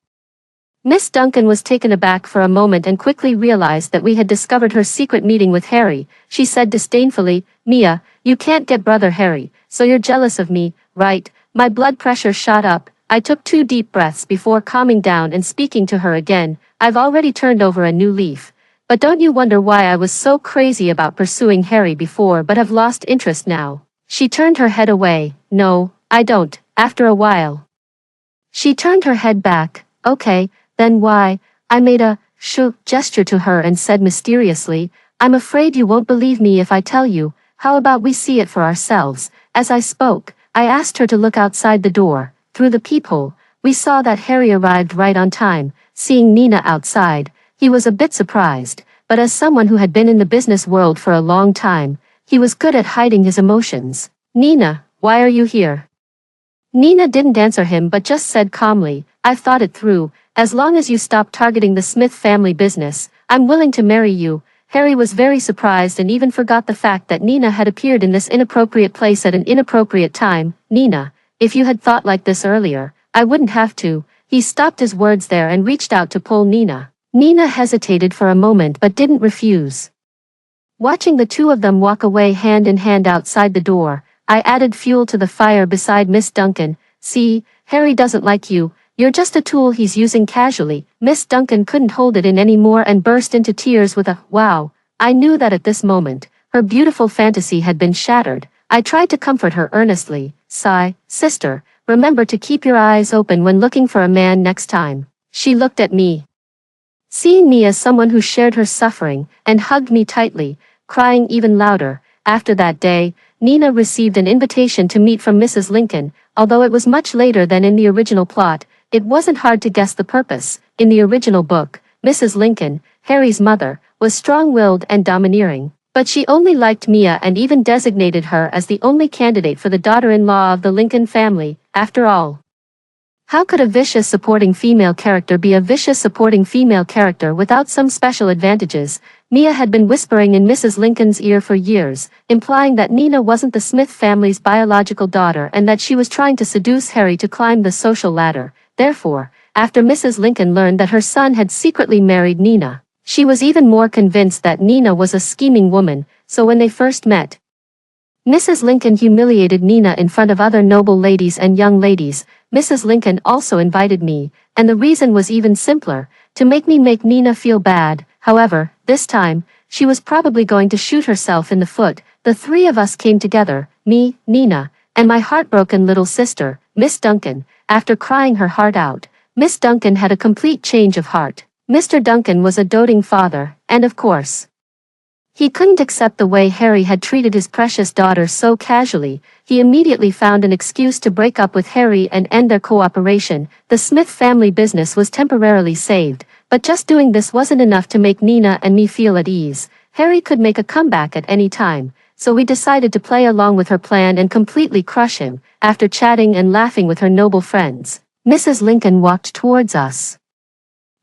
Miss Duncan was taken aback for a moment and quickly realized that we had discovered her secret meeting with Harry. She said disdainfully, Mia, you can't get brother Harry, so you're jealous of me, right? My blood pressure shot up. I took 2 deep breaths before calming down and speaking to her again. I've already turned over a new leaf. But don't you wonder why I was so crazy about pursuing Harry before but have lost interest now? She turned her head away. No, I don't. After a while. She turned her head back. Okay, then why? I made a gesture to her and said mysteriously, I'm afraid you won't believe me if I tell you. How about we see it for ourselves? As I spoke, I asked her to look outside the door. Through the peephole, we saw that Harry arrived right on time. Seeing Nina outside, he was a bit surprised, but as someone who had been in the business world for a long time, he was good at hiding his emotions. Nina, why are you here? Nina didn't answer him but just said calmly, I've thought it through. As long as you stop targeting the Smith family business, I'm willing to marry you. Harry was very surprised and even forgot the fact that Nina had appeared in this inappropriate place at an inappropriate time. Nina, if you had thought like this earlier, I wouldn't have to. He stopped his words there and reached out to pull Nina. Nina hesitated for a moment but didn't refuse. Watching the two of them walk away hand in hand outside the door, I added fuel to the fire beside Miss Duncan. See, Harry doesn't like you. You're just a tool he's using casually. Miss Duncan couldn't hold it in anymore and burst into tears with a, wow. I knew that at this moment, her beautiful fantasy had been shattered. I tried to comfort her earnestly. Sigh, sister, remember to keep your eyes open when looking for a man next time. She looked at me. Seeing me as someone who shared her suffering, and hugged me tightly, crying even louder. After that day, Nina received an invitation to meet from Mrs. Lincoln. Although it was much later than in the original plot, it wasn't hard to guess the purpose. In the original book, Mrs. Lincoln, Harry's mother, was strong-willed and domineering. But she only liked Mia and even designated her as the only candidate for the daughter-in-law of the Lincoln family. After all, how could a vicious supporting female character be a vicious supporting female character without some special advantages? Mia had been whispering in Mrs. Lincoln's ear for years, implying that Nina wasn't the Smith family's biological daughter and that she was trying to seduce Harry to climb the social ladder. Therefore, after Mrs. Lincoln learned that her son had secretly married Nina, she was even more convinced that Nina was a scheming woman. So when they first met, Mrs. Lincoln humiliated Nina in front of other noble ladies and young ladies. Mrs. Lincoln also invited me, and the reason was even simpler, to make me make Nina feel bad. However, this time, she was probably going to shoot herself in the foot. The three of us came together, me, Nina, and my heartbroken little sister, Miss Duncan. After crying her heart out, Miss Duncan had a complete change of heart. Mr. Duncan was a doting father, and of course, he couldn't accept the way Harry had treated his precious daughter so casually. He immediately found an excuse to break up with Harry and end their cooperation. The Smith family business was temporarily saved, but just doing this wasn't enough to make Nina and me feel at ease. Harry could make a comeback at any time, so we decided to play along with her plan and completely crush him. After chatting and laughing with her noble friends, Mrs. Lincoln walked towards us.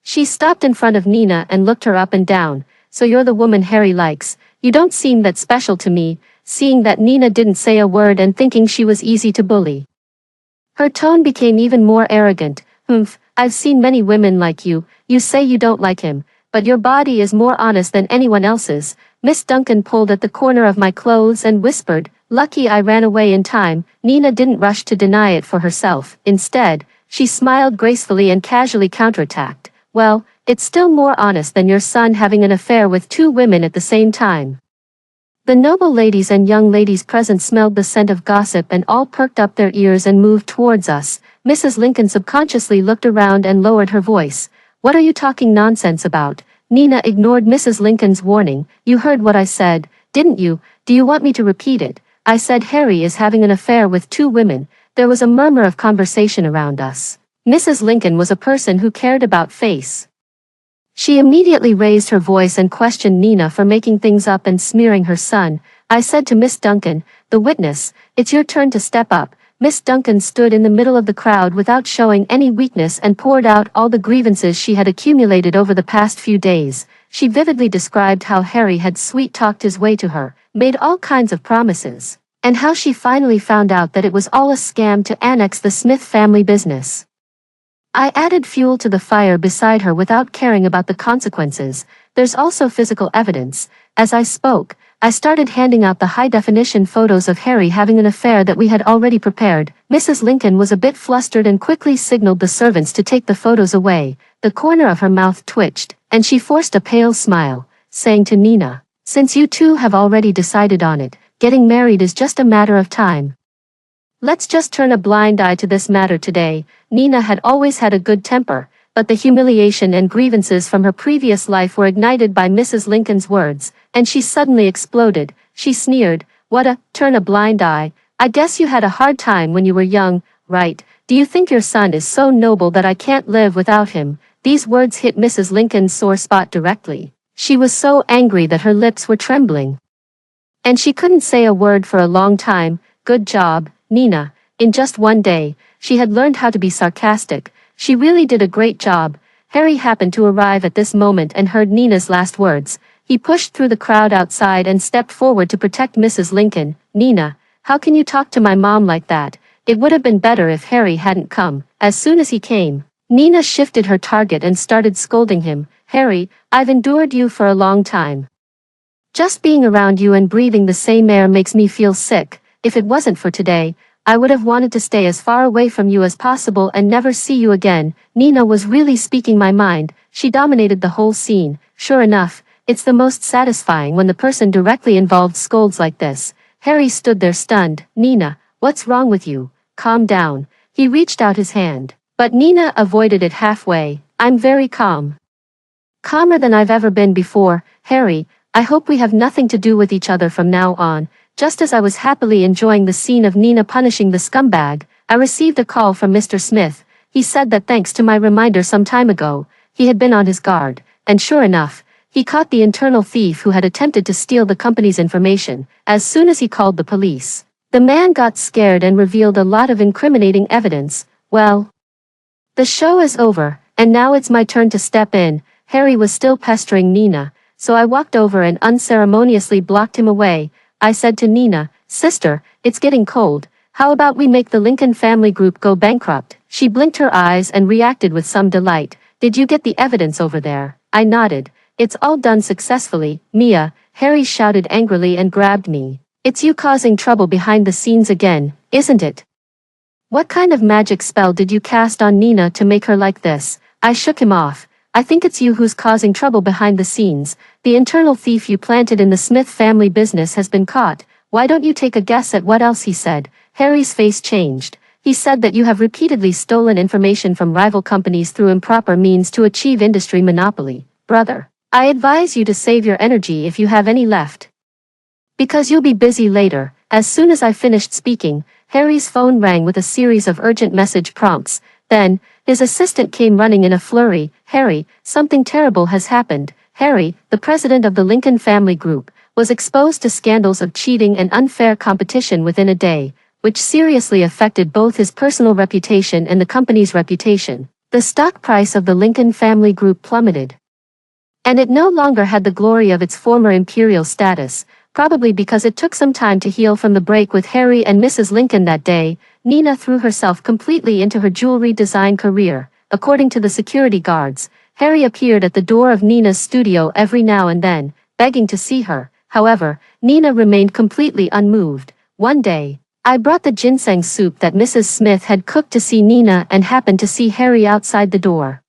She stopped in front of Nina and looked her up and down. So you're the woman Harry likes. You don't seem that special to me, seeing that Nina didn't say a word and thinking she was easy to bully. Her tone became even more arrogant. Humph, I've seen many women like you. You say you don't like him, but your body is more honest than anyone else's. Miss Duncan pulled at the corner of my clothes and whispered, "Lucky I ran away in time." Nina didn't rush to deny it for herself. Instead, she smiled gracefully and casually counterattacked, "Well, it's still more honest than your son having an affair with 2 women at the same time." The noble ladies and young ladies present smelled the scent of gossip and all perked up their ears and moved towards us. Mrs. Lincoln subconsciously looked around and lowered her voice. "What are you talking nonsense about?" Nina ignored Mrs. Lincoln's warning. "You heard what I said, didn't you? Do you want me to repeat it? I said Harry is having an affair with 2 women. There was a murmur of conversation around us. Mrs. Lincoln was a person who cared about face. She immediately raised her voice and questioned Nina for making things up and smearing her son. I said to Miss Duncan, the witness, "It's your turn to step up." Miss Duncan stood in the middle of the crowd without showing any weakness and poured out all the grievances she had accumulated over the past few days. She vividly described how Harry had sweet-talked his way to her, made all kinds of promises, and how she finally found out that it was all a scam to annex the Smith family business. I added fuel to the fire beside her without caring about the consequences. There's also physical evidence. As I spoke, I started handing out the high-definition photos of Harry having an affair that we had already prepared. Mrs. Lincoln was a bit flustered and quickly signaled the servants to take the photos away. The corner of her mouth twitched, and she forced a pale smile, saying to Nina, "Since you two have already decided on it, getting married is just a matter of time. Let's just turn a blind eye to this matter today." Nina had always had a good temper, but the humiliation and grievances from her previous life were ignited by Mrs. Lincoln's words, and she suddenly exploded. She sneered, turn a blind eye? I guess you had a hard time when you were young, right? Do you think your son is so noble that I can't live without him?" These words hit Mrs. Lincoln's sore spot directly. She was so angry that her lips were trembling, and she couldn't say a word for a long time. "Good job, Nina." In just one day, she had learned how to be sarcastic. She really did a great job. Harry happened to arrive at this moment and heard Nina's last words. He pushed through the crowd outside and stepped forward to protect Mrs. Lincoln. "Nina, how can you talk to my mom like that? It would have been better if Harry hadn't come." As soon as he came, Nina shifted her target and started scolding him. "Harry, I've endured you for a long time. Just being around you and breathing the same air makes me feel sick. If it wasn't for today, I would have wanted to stay as far away from you as possible and never see you again." Nina was really speaking my mind. She dominated the whole scene. Sure enough, it's the most satisfying when the person directly involved scolds like this. Harry stood there stunned. "Nina, what's wrong with you? Calm down." He reached out his hand, but Nina avoided it halfway. "I'm very calm. Calmer than I've ever been before. Harry, I hope we have nothing to do with each other from now on." Just as I was happily enjoying the scene of Nina punishing the scumbag, I received a call from Mr. Smith. He said that thanks to my reminder some time ago, he had been on his guard, and sure enough, he caught the internal thief who had attempted to steal the company's information. As soon as he called the police, the man got scared and revealed a lot of incriminating evidence. Well, the show is over, and now it's my turn to step in. Harry was still pestering Nina, so I walked over and unceremoniously blocked him away. I said to Nina, "Sister, it's getting cold. How about we make the Lincoln family group go bankrupt?" She blinked her eyes and reacted with some delight. "Did you get the evidence over there?" I nodded. "It's all done successfully." "Mia," Harry shouted angrily and grabbed me. "It's you causing trouble behind the scenes again, isn't it? What kind of magic spell did you cast on Nina to make her like this?" I shook him off. "I think it's you who's causing trouble behind the scenes. The internal thief you planted in the Smith family business has been caught. Why don't you take a guess at what else he said?" Harry's face changed. "He said that you have repeatedly stolen information from rival companies through improper means to achieve industry monopoly. Brother, I advise you to save your energy if you have any left, because you'll be busy later." As soon as I finished speaking, Harry's phone rang with a series of urgent message prompts. Then, his assistant came running in a flurry. "Harry, something terrible has happened." Harry, the president of the Lincoln family group, was exposed to scandals of cheating and unfair competition within a day. which seriously affected both his personal reputation and the company's reputation. The stock price of the Lincoln family group plummeted, and it no longer had the glory of its former imperial status, probably because it took some time to heal from the break with Harry and Mrs. Lincoln that day. Nina threw herself completely into her jewelry design career. According to the security guards, Harry appeared at the door of Nina's studio every now and then, begging to see her. However, Nina remained completely unmoved. One day, I brought the ginseng soup that Mrs. Smith had cooked to see Nina and happened to see Harry outside the door.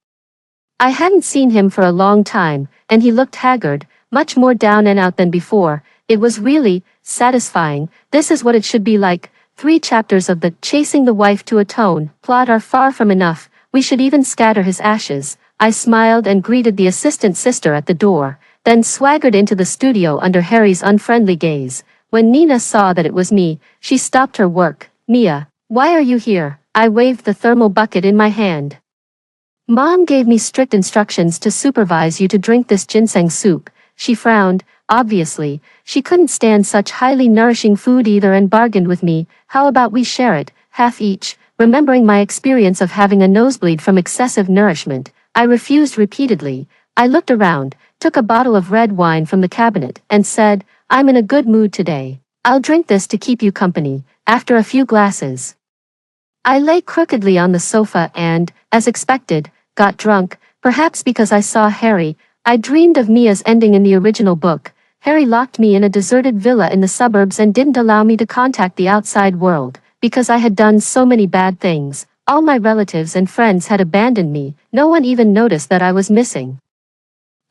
I hadn't seen him for a long time, and he looked haggard, much more down and out than before. It was really satisfying. This is what it should be like. 3 chapters of the Chasing the Wife to Atone plot are far from enough. We should even scatter his ashes. I smiled and greeted the assistant sister at the door, then swaggered into the studio under Harry's unfriendly gaze. When Nina saw that it was me, she stopped her work. "Mia, why are you here?" I waved the thermal bucket in my hand. "Mom gave me strict instructions to supervise you to drink this ginseng soup." She frowned. Obviously, she couldn't stand such highly nourishing food either and bargained with me. "How about we share it, half each?" Remembering my experience of having a nosebleed from excessive nourishment, I refused repeatedly. I looked around, took a bottle of red wine from the cabinet, and said, "I'm in a good mood today. I'll drink this to keep you company." After a few glasses, I lay crookedly on the sofa and, as expected, got drunk. Perhaps because I saw Harry, I dreamed of Mia's ending in the original book. Harry locked me in a deserted villa in the suburbs and didn't allow me to contact the outside world, because I had done so many bad things. All my relatives and friends had abandoned me. No one even noticed that I was missing,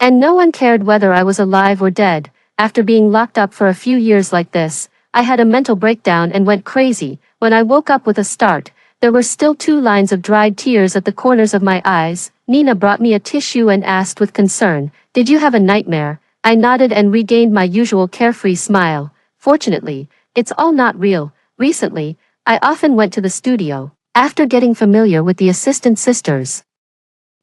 and no one cared whether I was alive or dead. After being locked up for a few years like this, I had a mental breakdown and went crazy. When I woke up with a start, there were still 2 lines of dried tears at the corners of my eyes. Nina brought me a tissue and asked with concern, "Did you have a nightmare?" I nodded and regained my usual carefree smile. "Fortunately, it's all not real." Recently, I often went to the studio. After getting familiar with the assistant sisters,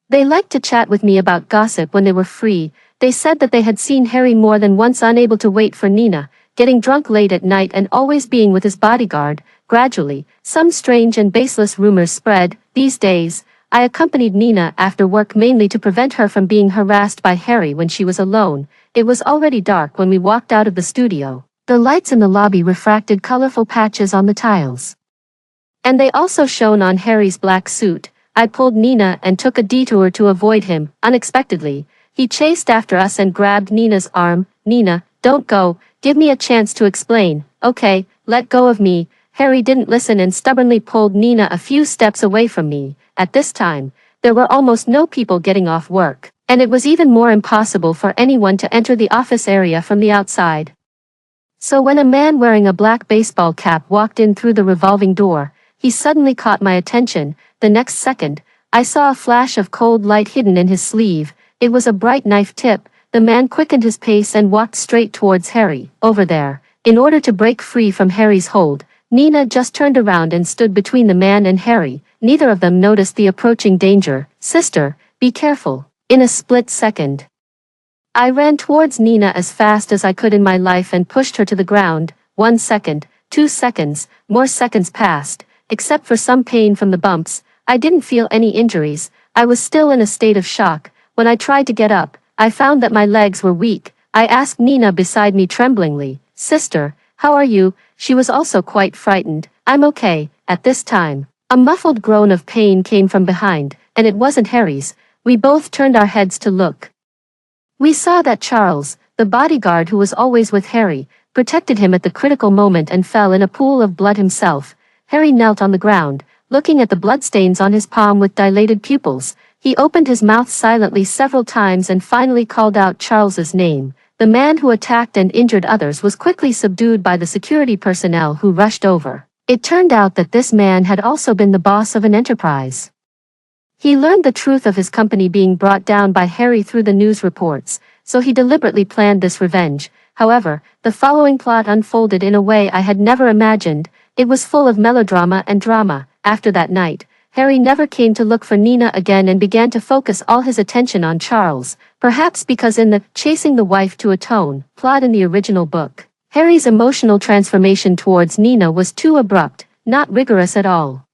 they liked to chat with me about gossip when they were free. They said that they had seen Harry more than once unable to wait for Nina, getting drunk late at night and always being with his bodyguard. Gradually, some strange and baseless rumors spread. These days, I accompanied Nina after work mainly to prevent her from being harassed by Harry when she was alone. It was already dark when we walked out of the studio. The lights in the lobby refracted colorful patches on the tiles, and they also shone on Harry's black suit. I pulled Nina and took a detour to avoid him. Unexpectedly, he chased after us and grabbed Nina's arm. "Nina, don't go. Give me a chance to explain." "Okay, let go of me." Harry didn't listen and stubbornly pulled Nina a few steps away from me. At this time, there were almost no people getting off work, and it was even more impossible for anyone to enter the office area from the outside. So when a man wearing a black baseball cap walked in through the revolving door, he suddenly caught my attention. The next second, I saw a flash of cold light hidden in his sleeve. It was a bright knife tip. The man quickened his pace and walked straight towards Harry. "Over there." In order to break free from Harry's hold, Nina just turned around and stood between the man and Harry. Neither of them noticed the approaching danger. "Sister, be careful." In a split second, I ran towards Nina as fast as I could in my life and pushed her to the ground. 1 second, 2 seconds, more seconds passed. Except for some pain from the bumps, I didn't feel any injuries. I was still in a state of shock. When I tried to get up, I found that my legs were weak. I asked Nina beside me tremblingly, "Sister, how are you?" She was also quite frightened. "I'm okay." At this time, a muffled groan of pain came from behind, and it wasn't Harry's. We both turned our heads to look. We saw that Charles, the bodyguard who was always with Harry, protected him at the critical moment and fell in a pool of blood himself. Harry knelt on the ground, looking at the bloodstains on his palm with dilated pupils. He opened his mouth silently several times and finally called out Charles's name. The man who attacked and injured others was quickly subdued by the security personnel who rushed over. It turned out that this man had also been the boss of an enterprise. He learned the truth of his company being brought down by Harry through the news reports, so he deliberately planned this revenge. However, the following plot unfolded in a way I had never imagined. It was full of melodrama and drama. After that night, Harry never came to look for Nina again and began to focus all his attention on Charles, perhaps because in the Chasing the Wife to Atone plot in the original book, Harry's emotional transformation towards Nina was too abrupt. not rigorous at all.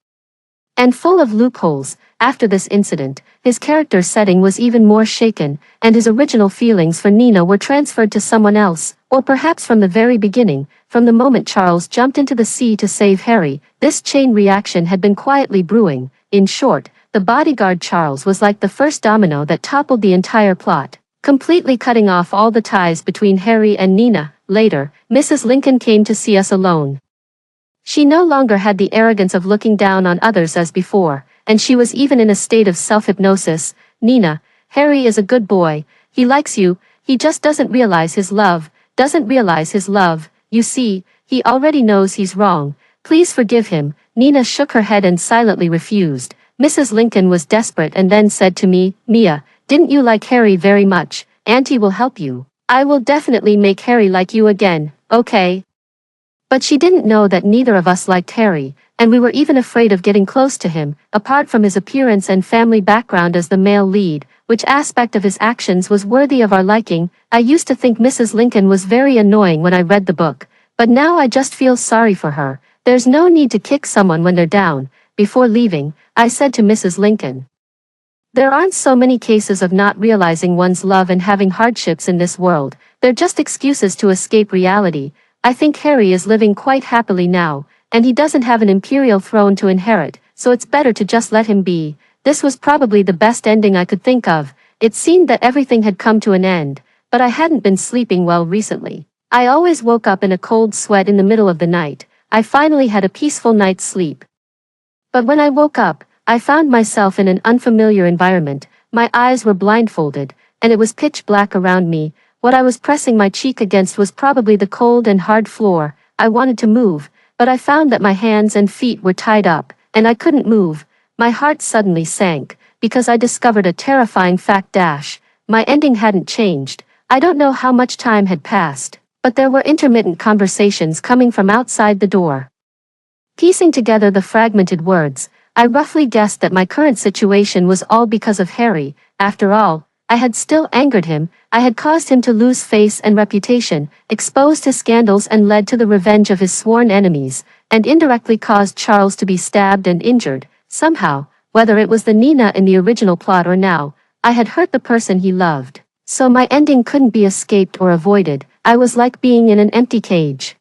And full of loopholes. After this incident, his character setting was even more shaken, and his original feelings for Nina were transferred to someone else, or perhaps from the very beginning, from the moment Charles jumped into the sea to save Harry, this chain reaction had been quietly brewing. In short, the bodyguard Charles was like the first domino that toppled the entire plot, completely cutting off all the ties between Harry and Nina. Later, Mrs. Lincoln came to see us alone. She no longer had the arrogance of looking down on others as before, and she was even in a state of self-hypnosis. Nina, Harry is a good boy, he likes you, he just doesn't realize his love, you see, he already knows he's wrong, please forgive him. Nina shook her head and silently refused. Mrs. Lincoln was desperate and then said to me, Mia, didn't you like Harry very much? Auntie will help you. I will definitely make Harry like you again, okay? But she didn't know that neither of us liked Harry, and we were even afraid of getting close to him. Apart from his appearance and family background as the male lead, which aspect of his actions was worthy of our liking? I used to think Mrs. Lincoln was very annoying when I read the book, but now I just feel sorry for her. There's no need to kick someone when they're down. Before leaving, I said to Mrs. Lincoln, there aren't so many cases of not realizing one's love and having hardships in this world. They're just excuses to escape reality. I think Harry is living quite happily now, and he doesn't have an imperial throne to inherit, so it's better to just let him be. This was probably the best ending I could think of. It seemed that everything had come to an end, but I hadn't been sleeping well recently. I always woke up in a cold sweat in the middle of the night. I finally had a peaceful night's sleep. But when I woke up, I found myself in an unfamiliar environment. My eyes were blindfolded, and it was pitch black around me. What I was pressing my cheek against was probably the cold and hard floor. I wanted to move, but I found that my hands and feet were tied up, and I couldn't move. My heart suddenly sank, because I discovered a terrifying fact. My ending hadn't changed. I don't know how much time had passed, but there were intermittent conversations coming from outside the door. Piecing together the fragmented words, I roughly guessed that my current situation was all because of Harry. After all, I had still angered him, I had caused him to lose face and reputation, exposed his scandals and led to the revenge of his sworn enemies, and indirectly caused Charles to be stabbed and injured. Somehow, whether it was the Nina in the original plot or now, I had hurt the person he loved. So my ending couldn't be escaped or avoided. I was like being in an empty cage.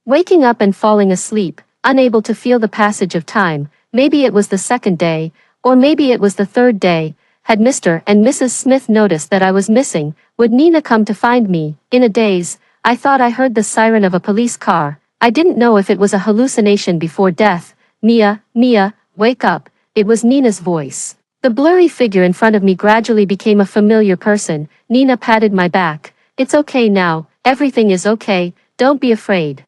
Waking up and falling asleep, unable to feel the passage of time. Maybe it was the second day, or maybe it was the third day. Had Mr. and Mrs. Smith noticed that I was missing? Would Nina come to find me? In a daze, I thought I heard the siren of a police car. I didn't know if it was a hallucination before death. Mia, wake up. It was Nina's voice. The blurry figure in front of me gradually became a familiar person. Nina patted my back. It's okay now, everything is okay, don't be afraid.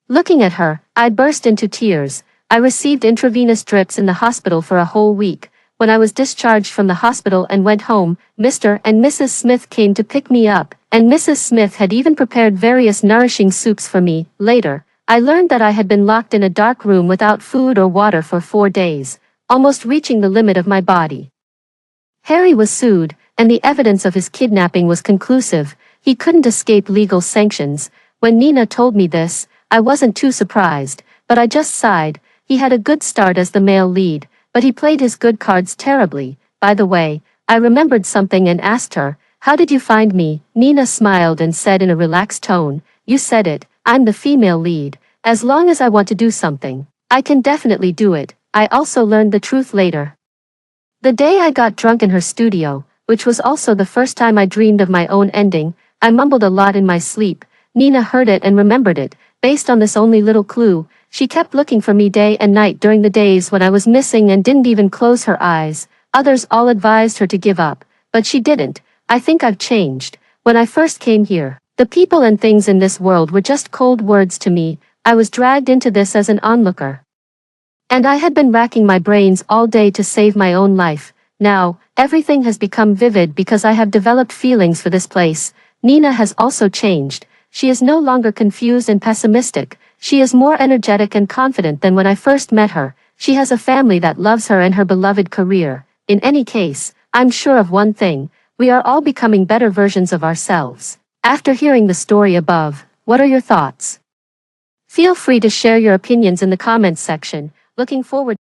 Looking at her, I burst into tears. I received intravenous drips in the hospital for a whole week. When I was discharged from the hospital and went home, Mr. and Mrs. Smith came to pick me up, and Mrs. Smith had even prepared various nourishing soups for me. Later, I learned that I had been locked in a dark room without food or water for 4 days, almost reaching the limit of my body. Harry was sued, and the evidence of his kidnapping was conclusive. He couldn't escape legal sanctions. When Nina told me this, I wasn't too surprised, but I just sighed. He had a good start as the male lead, but he played his good cards terribly. By the way, I remembered something and asked her, how did you find me? Nina smiled and said in a relaxed tone, you said it, I'm the female lead. As long as I want to do something, I can definitely do it. I also learned the truth later. The day I got drunk in her studio, which was also the first time I dreamed of my own ending, I mumbled a lot in my sleep. Nina heard it and remembered it. Based on this only little clue, she kept looking for me day and night during the days when I was missing and didn't even close her eyes. Others all advised her to give up, but she didn't. I think I've changed. When I first came here, the people and things in this world were just cold words to me. I was dragged into this as an onlooker. And I had been racking my brains all day to save my own life. Now, everything has become vivid because I have developed feelings for this place. Nina has also changed. She is no longer confused and pessimistic. She is more energetic and confident than when I first met her. She has a family that loves her and her beloved career. In any case, I'm sure of one thing. We are all becoming better versions of ourselves. After hearing the story above, what are your thoughts? Feel free to share your opinions in the comments section. Looking forward